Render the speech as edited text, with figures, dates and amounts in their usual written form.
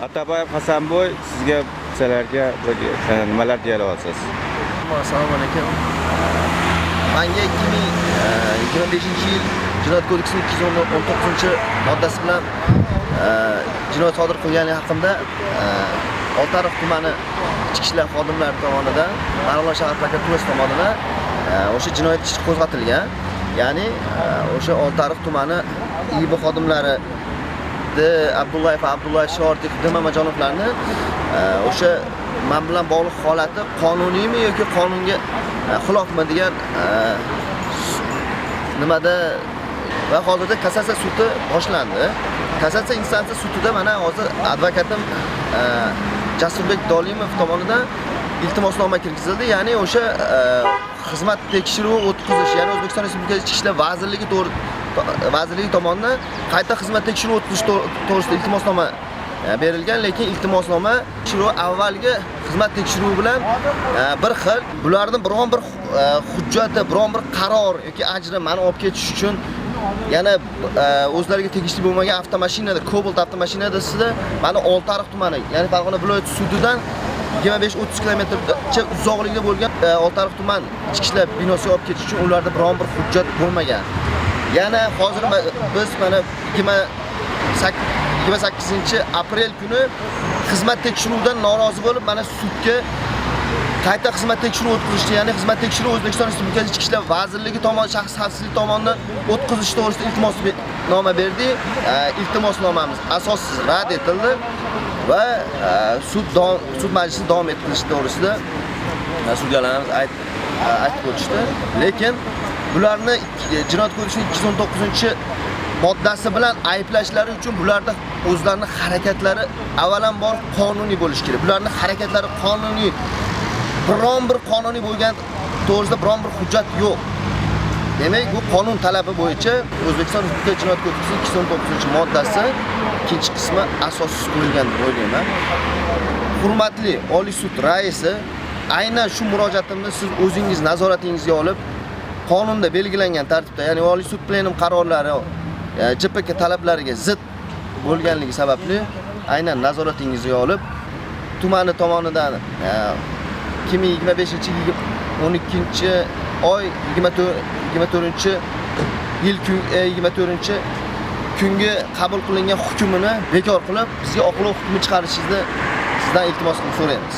Ataboyev Hasanboy sizga sizlarga nimalar deya olasiz? Assalomu alaykum. Menga 2025-yil Jinoyat kodeksining 219-moddasi bilan jinoyat sodir qilgani haqida Oltiariq tumani ichki ishlar xodimlari tomonidan Marg'ilon shahar prokuraturasi tomonidan o'sha jinoyat ishi qo'zg'atilgan. Ya'ni o'sha Oltiariq tumani IIB xodimlari Abdullayev, Shoritov, Mamajonovlarni o'sha men bilan bog'liq holati qonuniymi yoki qonunga xilofmi degan nimada va hozirda kassatsiya sudi boshlandi. Kassatsiya instansiya sudida mana hozir advokatim Jasurbek Dolimov tomonidan iltimosnoma kirgizildi. Ya'ni o'sha xizmat tekshiruvi o'tkazish, ya'ni O'zbekiston Respublikasi Ichki ishlar vazirligi tomonidan qayta xizmat tekshiruvi o'tkazish to'g'risida iltimosnoma berilgan, lekin iltimosnoma tekshiruvi avvalgi xizmat tekshiruvi bilan bir xil. Bularning biron bir hujjati, biron bir qaror yoki ajri meni olib ketish uchun yana o'zlariga tegishli bo'lmagan avtomashinada, Cobalt avtomashinasida meni Oltiariq tumani, ya'ni Farg'ona viloyati sudidan 25-30 kilometrcha uzoqlikda bo'lgan Oltiariq tuman ichki ishlar binosiga olib ketish uchun ularda biron bir hujjat bo'lmagan. Yana hozir biz mana 28-aprel kuni xizmat tekshiruvidan norozi bo'lib, mana sudga qayta xizmat tekshiruvi o'tkazishdi. Ya'ni xizmat tekshiruvi O'zbekiston Respublikasi Ichki ishlar vazirligi tomonidan shaxs xavfsizlik tomonidan o'tkazish to'g'risida iltimosnoma berdi. Iltimosnomamiz asossiz rad etildi va sud majlisi davom ettirish to'g'risida sudyalarimiz aytib o'tishdi. Lekin bularni Jinoyat kodeksining 219-moddasi bilan ayblashlari uchun bularda o'zlarining harakatlari avvalambor qonuniy bo'lishi kerak. Bularning harakatlari qonuniy, biron bir qonuniy bo'lgan to'g'risida biron bir hujjat yo'q. Demak, bu qonun talabi bo'yicha O'zbekiston Respublikasi Jinoyat kodeksining 219-moddasi ikkinchi qismi asossiz qo'yilgan deb o'ylayman. Hurmatli Oliy sud raisi, aynan shu murojaatimni siz o'zingiz nazoratingizga olib, qonunda belgilangan tartibda, ya'ni Oliy sud plenum qarorlari JPK talablariga zid bo'lganligi sababli aynan nazoratingizga olib, tumani tomonidan 2025-12-oy 24-kunga qabul qilingan hukmini bekor qilib, bizga oqlov hukmi chiqarishingizni sizdan iltimos qilib so'raymiz.